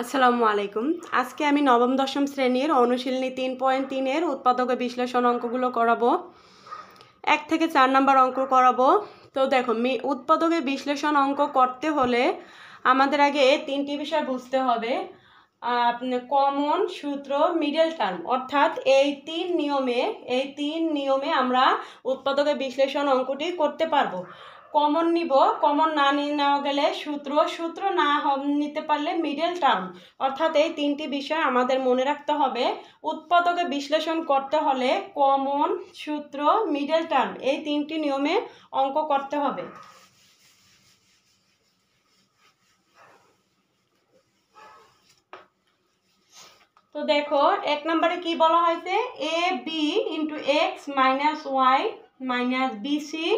আসসালামু আলাইকুম। আজকে আমি নবম দশম শ্রেণীর অনুশীলনী 3.3 উৎপাদক ও বিশ্লেষণ অঙ্কগুলো করাবো। 1 থেকে 4 নম্বর অঙ্ক করাবো। তো দেখো, উৎপাদকের বিশ্লেষণ অঙ্ক করতে হলে আমাদের আগে 3টি বিষয় বুঝতে হবে। কমন, সূত্র, মিডল টার্ম, অর্থাৎ এই তিন নিয়মে আমরা উৎপাদকের বিশ্লেষণ অঙ্কটি করতে পারবো। কমন নিব, কমন না নেওয়া গেলে সূত্র না নিতে পারলে মিডল টার্ম, অর্থাৎ এই 3টি বিষয় আমাদের মনে রাখতে হবে। উৎপাদকে বিশ্লেষণ করতে হলে কমন, সূত্র, মিডল টার্ম এই 3টি নিয়মে অঙ্ক করতে হবে। তো দেখো, 1 নম্বরে কি বলা হয়েছে, a b into x minus y minus bc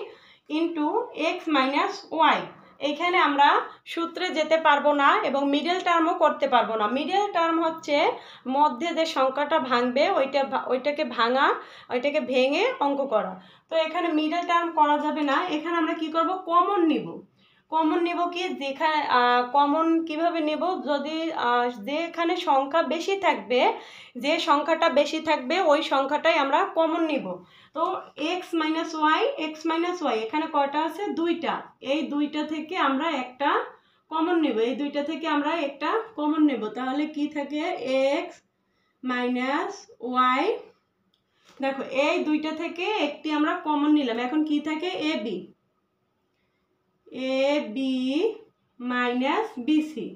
into x minus y. এইখানে আমরা সূত্রে যেতে পারবো না এবং মিডল টার্মও করতে পারবো না। মিডল টার্ম হচ্ছে মধ্যে যে সংখ্যাটা ভাঙবে ওইটাকে ভেঙে অঙ্ক করা। তো এখানে মিডল টার্ম করা যাবে না। এখানে আমরা কি করব, কমন নিব। কমন নেব কি, যেখানে কমন কিভাবে নেব, যদি যেখানে সংখ্যা বেশি থাকবে, যে সংখ্যাটা বেশি থাকবে ওই সংখ্যাটাই আমরা কমন নিব। তো এক্স মাইনাস ওয়াই এখানে কয়টা আছে, দুইটা। এই দুইটা থেকে আমরা একটা কমন নেব, তাহলে কি থাকে, এক্স মাইনাস ওয়াই। দেখো, এই দুইটা থেকে একটি আমরা কমন নিলাম, এখন কি থাকে, এ বি মাইনাস বিসি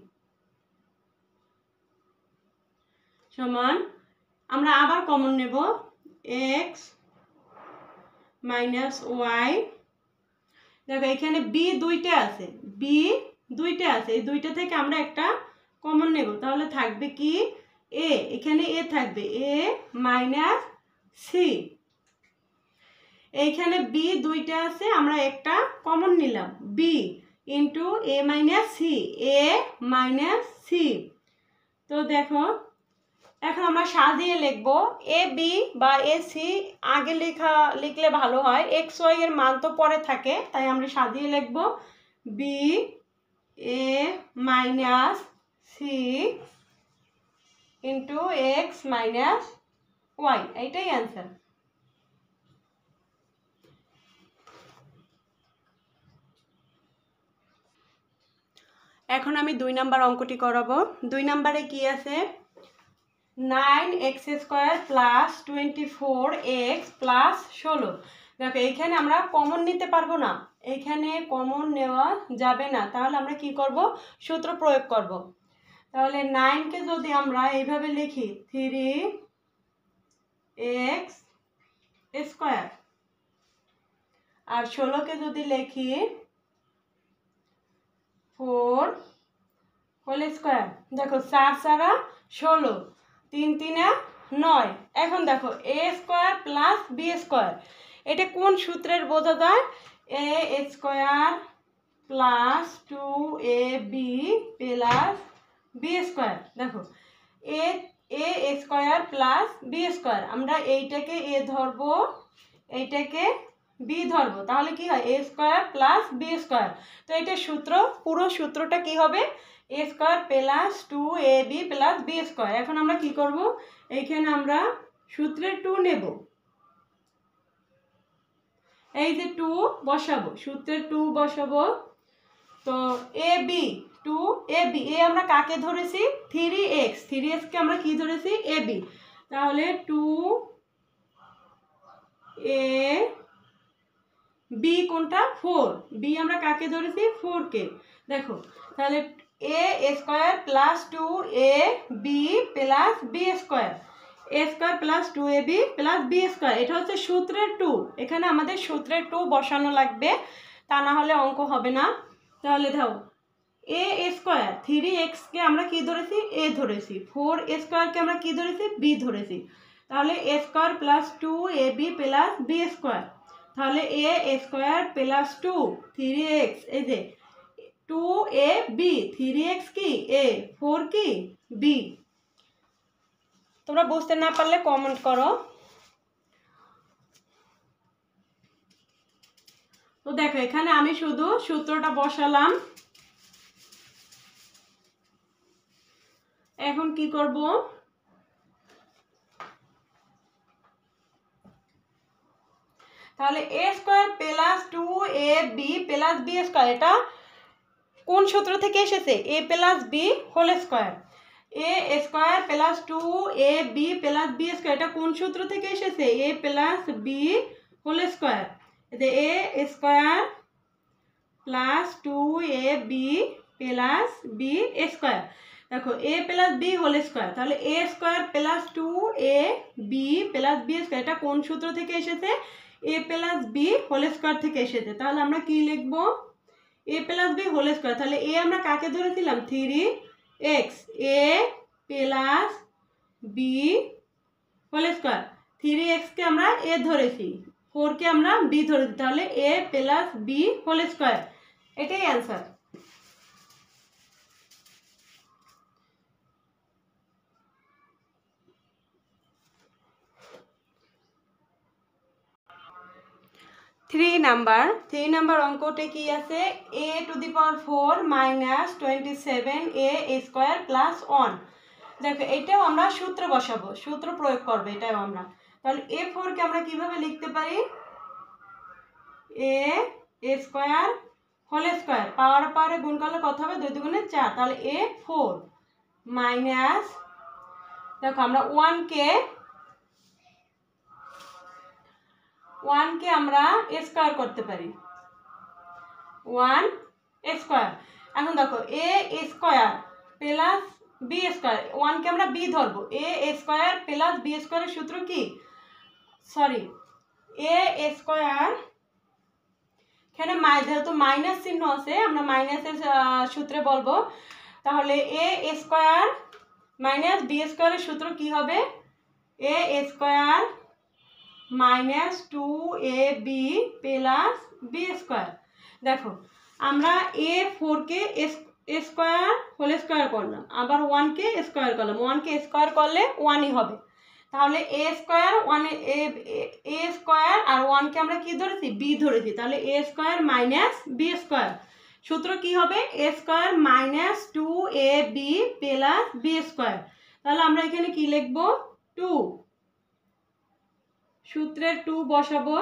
সমান, আমরা আবার কমন নেব, এক্স মাইনাস ওয়াই। দেখো, এখানে বি দুইটা আছে, এই দুইটা থেকে আমরা একটা কমন নেব, তাহলে থাকবে কি, এ, এখানে এ থাকবে, এ মাইনাস সি। এইখানে বি দুইটা আছে, আমরা একটা কমন নিলাম, B into a minus C. তো দেখো, এখন আমরা সাজিয়ে লিখবো, এ বি বা এ সি আগে লিখলে ভালো হয়, এক্স ওয়াই এর মান তো পরে থাকে, তাই আমরা সাজিয়ে লিখবো b a minus c into x minus y, এইটাই অ্যান্সার। এখন আমি 2 নম্বর অঙ্কটি করাবো। 2 নম্বরে কি আছে, 9x square plus 24x plus 16। দেখো, এইখানে আমরা কমন নিতে পারবো না, এইখানে কমন নেওয়া যাবে না, তাহলে আমরা কি করব, সূত্র প্রয়োগ করব। তাহলে 9কে যদি আমরা এইভাবে লিখি, 3x স্কোয়ার, আর 16কে যদি লিখি 4 হোল স্কোয়ার। দেখো, 4 4 16, 3 3 9। এখন দেখো, এ স্কোয়ার প্লাস বি স্কোয়ার, এটা কোন সূত্রের বোঝা যায়, a square plus 2ab plus B square. দেখো, এ স্কোয়ার প্লাস বি স্কোয়ার, আমরা এইটাকে এ ধরবো, এইটাকে বি ধরবো, তাহলে কি হয়, a square plus B square. তো এটা সূত্র, পুরো সূত্রটা কি হবে, a square plus 2ab plus B square. এখন আমরা কি করব, এইখানে আমরা সূত্রের 2 নেব, এই যে 2 বসাবো, সূত্রের 2 বসাবো। তো এ বি, এ আমরা কাকে ধরেছি, 3x কে আমরা কি ধরেছি, এ বি। তাহলে 2a বি কোনটা, 4, বি আমরা কাকে ধরেছি, 4 কে। দেখো, তাহলে a square plus 2ab plus B square, A square plus 2ab plus B square, এটা হচ্ছে সূত্রের 2। এখানে আমাদের সূত্রের 2 বসানো লাগবে, তা না হলে অঙ্ক হবে না। তাহলে দাও, এ স্কোয়ার, 3x কে আমরা কি ধরেছি, এ ধরেছি, 4 স্কোয়ারকে আমরা কি ধরেছি, বি ধরেছি, তাহলে a square plus 2ab plus B square. তাহলে এ স্কোয়ার প্লাস 2 3x, এই যে 2ab, 3x কি এ, 4 কি বি। তোমরা বুঝতে না পারলে কমেন্ট করো। তো দেখো, এখানে আমি শুধু সূত্রটা বসালাম, এখন কি করব, তাহলে a square plus 2ab plus B square, এটা কোন সূত্র থেকে এসেছে? A plus b whole square. A square plus 2ab plus B square, এটা কোন সূত্র থেকে এসেছে? A plus b whole square. A square plus 2ab plus B square. দেখো a plus b whole square, তাহলে a square plus 2ab plus B square, এটা কোন সূত্র থেকে এসেছে? A plus b whole square থেকে এসেছে। তাহলে আমরা কি লিখবো? A plus b whole square. তাহলে এ আমরা কাকে ধরেছিলাম? 3x। A plus b whole square, 3x কে আমরা এ ধরেছি, 4 কে আমরা বি ধরেছি, তাহলে a plus b whole square, এটাই অ্যান্সার। থ্রি নাম্বার অঙ্কতে কি আছে? a to the power 4 minus 27 a square plus 1। দেখো এটাও আমরা সূত্র বসাবো, সূত্র প্রয়োগ করবো এটাও আমরা। তাহলে a4 কে আমরা কিভাবে লিখতে পারি? a স্কোয়ার হোল স্কোয়ার, পাওয়ারে গুণ করলে কত হবে? 2 দুগুণে 4, তাহলে a4 মাইনাস, দেখো আমরা 1 কে আমরা স্কোয়ার করতে পারি, 1 স্কোয়ার। এখন দেখো এ স্কোয়ার প্লাস বি স্কোয়ার, 1 কে আমরা বি ধরবো, এ স্কোয়ার প্লাস বি স্কোয়ারের সূত্র কি? সরি, এ স্কোয়ার, এখানে যেহেতু মাইনাস চিহ্ন আছে আমরা মাইনাসের সূত্রে বলবো। তাহলে এ স্কোয়ার মাইনাস বি স্কোয়ারের সূত্র কি হবে? A square minus 2ab plus B square. দেখো আমরা a4 কে স্কোয়ার হোল স্কোয়ার করলাম, আবার 1 কে স্কোয়ার করলাম, 1 কে স্কোয়ার করলে 1ই হবে। তাহলে a স্কোয়ার এ স্কোয়ার আর 1 কে আমরা কি ধরেছি? বি ধরেছি, তাহলে a square minus B square, সূত্র কি হবে? a square minus 2ab plus B square. তাহলে আমরা এখানে কি লিখবো? 2, সূত্রের 2 বসাবো।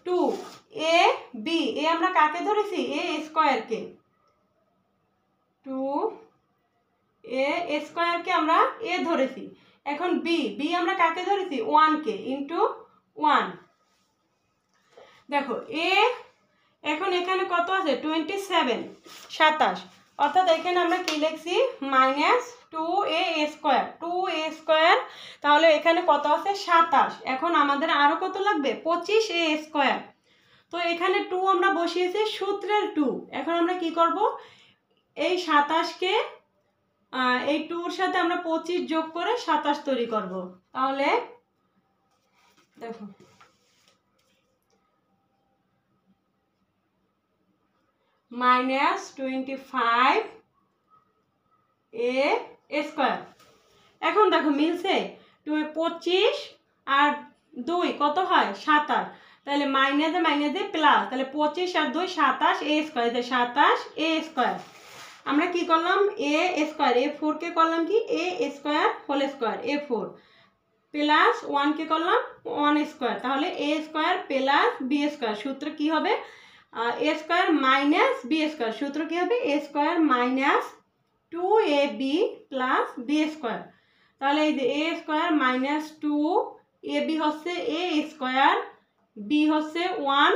2 এ বি, এ আমরা কাকে ধরেছি? এ স্কোয়ার কে, 2 এ স্কোয়ার কে আমরা এ ধরেছি। এখন বি আমরা কাকে ধরেছি? 1 কে, ইন্টু 1। দেখো এ এখন এখানে কত আছে? 27, 27, অর্থাৎ এখানে আমরা কি লিখছি? Minus 2a square, 2a square, তাহলে এখানে কত আছে? 27। এখন আমাদের আরো কত লাগবে? 25a square. তো এখানে 2 আমরা বসিয়েছি, সূত্রের 2। এখন আমরা কি করব? এই 27 কে এই 2 এর সাথে আমরা 25 যোগ করে 27 তৈরি করব। তাহলে দেখো মাইনাস 25 এ স্কোয়ার। এখন দেখো মিলছে, 25 আর 2 কত হয়? 27, তাহলে মাইনাসে প্লাস, তাহলে 25 আর 2 27 এ স্কোয়ার, 27 এ স্কোয়ার। আমরা কি করলাম? এ স্কোয়ার, a4 কে করলাম কি? A square whole square, a4 plus 1 কে করলাম 1 স্কোয়ার, তাহলে a square plus B square, সূত্র কি হবে? A square minus B square, সূত্র কি হবে? A square minus 2ab plus B square. তাহলে এই যে এ স্কোয়ার মাইনাস 2ab হচ্ছে এ স্কোয়ার, বি হচ্ছে 1,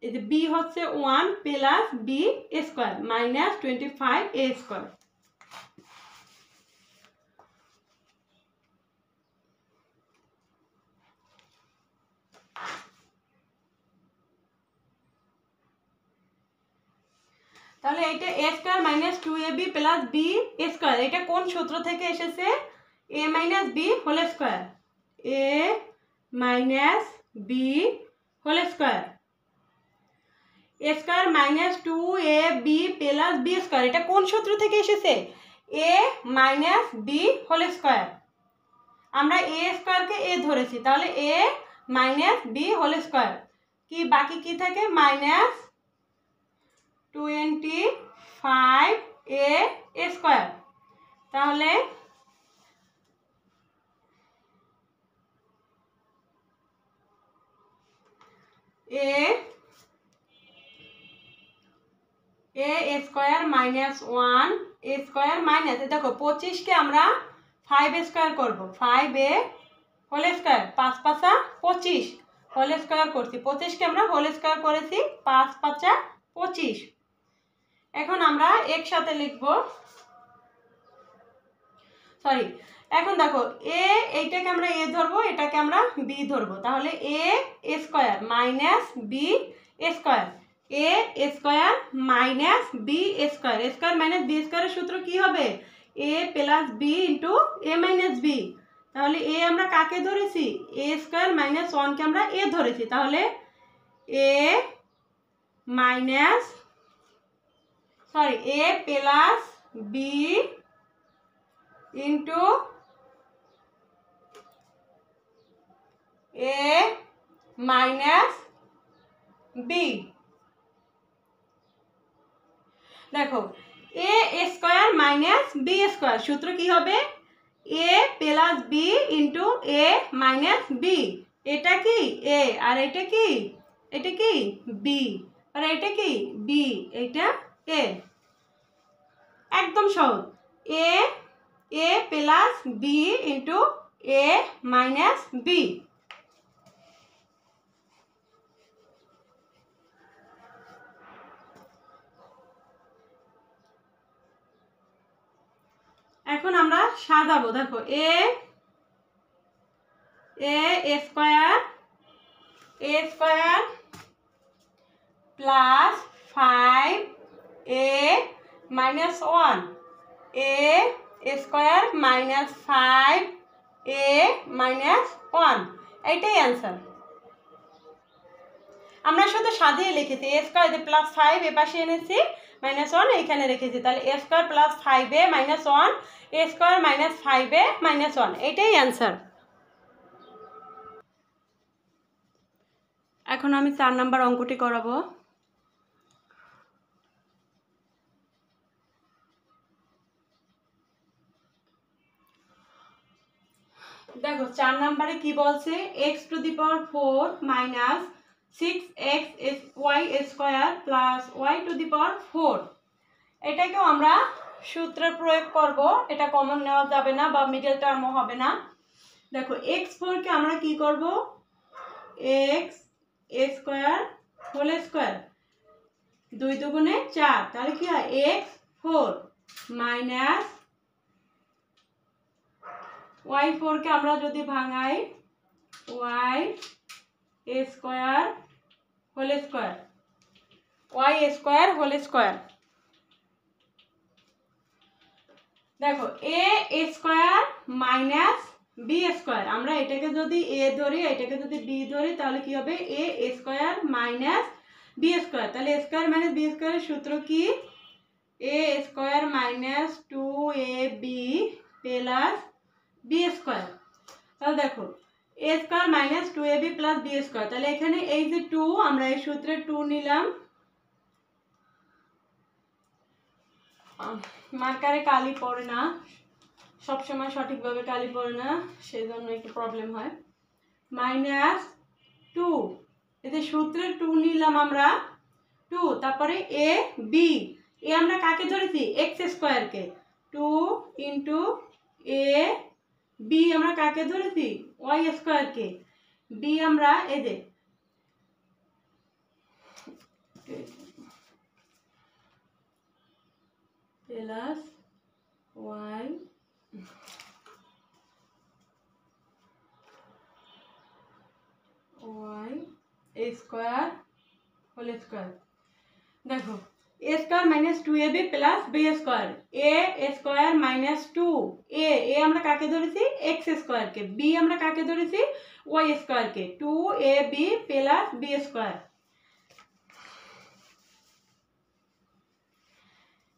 এই যে বি হচ্ছে 1 plus B square minus 25 A square. তাহলে এটা a square minus 2ab plus b square, এটা কোন সূত্র থেকে এসেছে? a minus b whole square, a minus b whole square, a square minus 2ab plus b square, এটা কোন সূত্র থেকে এসেছে? a minus b whole square. আমরা a স্কয়ার কে a ধরেছি, তাহলে a minus b whole square, কি বাকি কি থাকে? Minus 25a square. তাহলে a square minus 1 A square minus, দেখো 25কে আমরা 5 স্কোয়ার করবো, 5a whole square, 5 5 25 whole square করছি, 25কে আমরা হোল স্কোয়ার করেছি, 5 5 25। এখন আমরা একসাথে লিখব, সরি এখন দেখো এইটাকে আমরা এ ধরবো, এটাকে আমরা বি ধরবো, তাহলে a square minus B square, A square minus B square, square minus b স্কোয়ারের সূত্র কি হবে? A plus b into a minus b. তাহলে এ আমরা কাকে ধরেছি? এ স্কোয়ার মাইনাস 1কে আমরা এ ধরেছি, তাহলে এ minus A plus b into a minus B. দেখো এ স্কোয়ার মাইনাস বি স্কোয়ার সূত্র কি হবে? A plus b into a minus B. এটা কি এ আর এটা কি? এটা কি বি আর এটা কি বি, এটা এ। একদম সহজ, এ plus b into a minus B. এখন আমরা সাজাবো, দেখো এ স্কোয়ার প্লাস 5a মাইনাস 1, এ স্কোয়ার মাইনাস 5a মাইনাস 1, এইটাই অ্যান্সার। আমরা শুধু সাজিয়ে লিখেছি, এ স্কোয়ার প্লাস 5 এ পাশে এনেছি, মাইনাস 1 এইখানে রেখেছি, তাহলে a square plus 5a minus 1, A square minus 5a minus 1, এটাই অ্যান্সার। এখন আমি 4 নাম্বার অঙ্কটি করাবো। দেখো 4 নাম্বারে কি বলছে? x to the power 4 minus 6x y square plus y to the power 4। এটাকেও আমরা সূত্রের প্রয়োগ করব, এটা কমন নেওয়া যাবে না বা মিডল টার্মও হবে না। দেখো x4কে আমরা কি করব? x স্কোয়ার হোল স্কোয়ার, 2 দুগুণে 4, তাহলে কি হয়? x4 মাইনাস y4কে আমরা যদি ভাঙাই y square whole square, y square whole square. দেখো এ স্কোয়ার মাইনাস বি স্কোয়ার, আমরা এটাকে যদি এ ধরি, এটাকে যদি বি ধরি, তাহলে কি হবে? A square minus B square, তাহলে স্কোয়ার মাইনাস বি স্কোয়ারের সূত্র কি? A square minus 2ab plus B square. তাহলে দেখো এ square minus 2ab plus B square, তাহলে এখানে এই যে 2, আমরা এই সূত্রে 2 নিলাম, মার্কারে কালি পড়ে না, সবসময় সঠিকভাবে কালি পড়ে না, সেই জন্য একটু প্রবলেম হয়। মাইনাস 2, এতে সূত্রে 2 নিলাম আমরা 2, তারপরে এ বি, এ আমরা কাকে ধরেছি? এক্স স্কোয়ারকে, 2 ইন্টু এ বি আমরা কাকে ধরেছি? ওয়াই স্কোয়ারকে, বি আমরা এই যে plus y square whole square. দেখো এ square minus 2ab plus B square, A square minus 2, a আমরা কাকে ধরেছি? এক্স স্কোয়ারকে, বি আমরা কাকে ধরেছি? ওয়াই স্কোয়ারকে, 2ab প্লাস বি স্কোয়ার।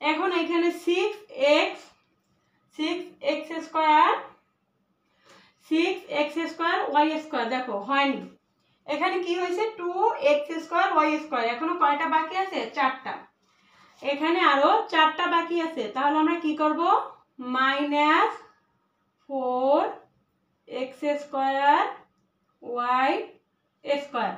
এখন এখানে 6x স্কোয়ার ওয়াই স্কোয়ার, দেখো হয়নি, এখানে কি হয়েছে? 2x স্কোয়ার ওয়াই স্কোয়ার, এখনো কয়টা বাকি আছে? 4টা, এখানে আরো 4টা বাকি আছে, তাহলে আমরা কি করব? Minus 4x square Y square.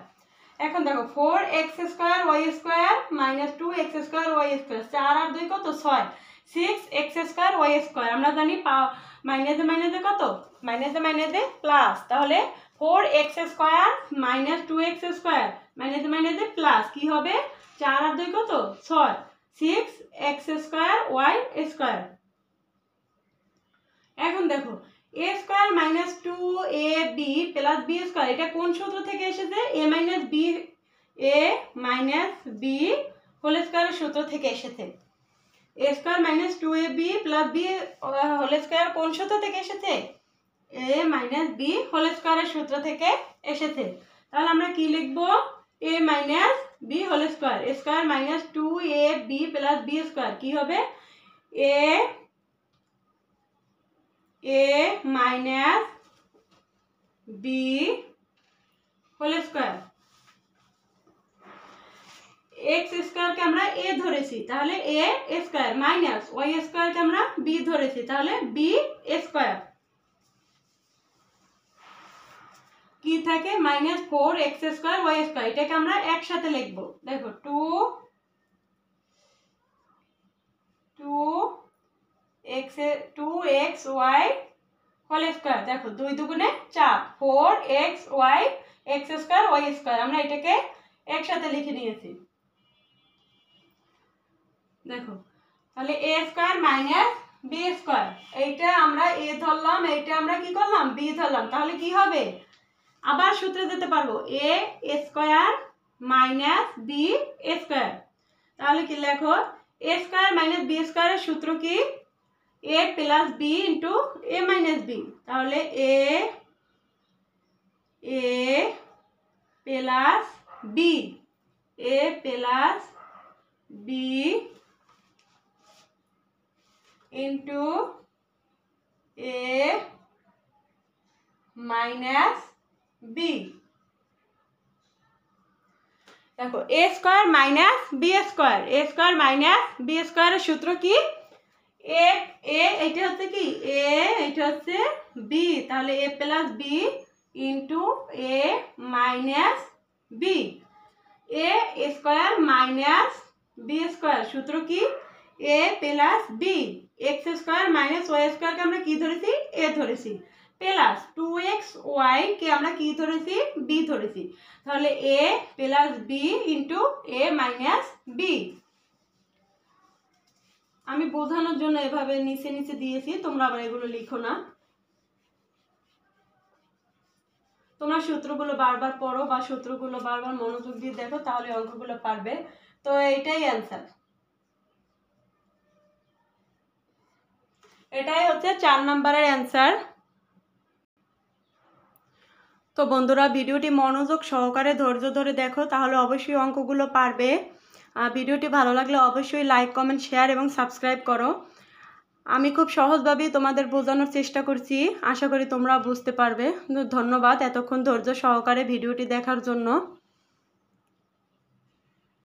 এখন দেখো 4x square Y square minus 2x square Y square, 4 আর 2 কত 6, 6x স্কোয়ার ওয়াই স্কোয়ার। আমরা জানি মাইনাসে মাইনাসে কত, মাইনাসে মাইনাসে প্লাস, তাহলে 4x square minus 2x square মাইনাসে মাইনাসে প্লাস কি হবে, 4 আর 2 কত 6, 6x স্কোয়ার ওয়াই স্কোয়ার। এখন দেখো a square minus 2ab plus b square, এটা কোন সূত্র থেকে এসেছে, a মাইনাস b হোল স্কোয়ারের সূত্র থেকে এসেছে। a square minus 2ab plus b whole square কোন সূত্র থেকে এসেছে, a মাইনাস b হোল স্কোয়ারের সূত্র থেকে এসেছে। তাহলে আমরা কি লিখবো, a minus b whole square, a square minus 2ab plus b square কি হবে, a minus b whole square. x স্কোয়ারকে আমরা a ধরেছি, তাহলে a স্কোয়ার মাইনাস y স্কোয়ারকে আমরা b ধরেছি, তাহলে b স্কোয়ার কি থাকে, minus 4x square Y square. এটাকে আমরা একসাথে লিখবো, দেখো 2xy হোল স্কোয়ার, দেখো 2 দুগুণে 4, 4xy x square Y square. আমরা এটাকে একসাথে লিখে নিয়েছি। দেখো তাহলে a square minus b square, এইটা আমরা a ধরলাম, এইটা আমরা কি করলাম b ধরলাম, তাহলে কি হবে, আবার সূত্রে যেতে পারবো, a square minus b square. তাহলে কি লেখো, a স্কোয়ার মাইনাস b স্কোয়ারের সূত্র কি, a plus b into a minus b, তাহলে a plus b, a plus b into a minus b। দেখো a square minus b square, a square minus b স্কোয়ারের সূত্র কি, এইটা হচ্ছে কি এইটা হচ্ছে b, তাহলে a plus b into a minus b, a square minus b square সূত্র কি, a plus b, x square minus y স্কোয়ারকে আমরা কি ধরেছি, a ধরেছি, প্লাস 2xy কে আমরা কি ধরেছি, b ধরেছি, তাহলে a plus b into a minus b। আমি বোঝানোর জন্য এভাবে নিচে নিচে দিয়েছি, তোমরা আবার এগুলো লিখো না, তোমরা সূত্রগুলো বারবার পড়ো বা সূত্রগুলো বারবার মনোযোগ দিয়ে দেখো, তাহলে অঙ্কগুলো পারবে। তো এটাই অ্যান্সার, এটাই হচ্ছে 4 নম্বরের অ্যান্সার। তো বন্ধুরা ভিডিওটি মনোযোগ সহকারে ধৈর্য ধরে দেখো, তাহলে অবশ্যই অঙ্কগুলো পারবে। ভিডিওটি ভালো লাগলে অবশ্যই লাইক কমেন্ট শেয়ার এবং সাবস্ক্রাইব করো। আমি খুব সহজভাবেই তোমাদের বোঝানোর চেষ্টা করছি, আশা করি তোমরা বুঝতে পারবে। ধন্যবাদ এতক্ষণ ধৈর্য সহকারে ভিডিওটি দেখার জন্য।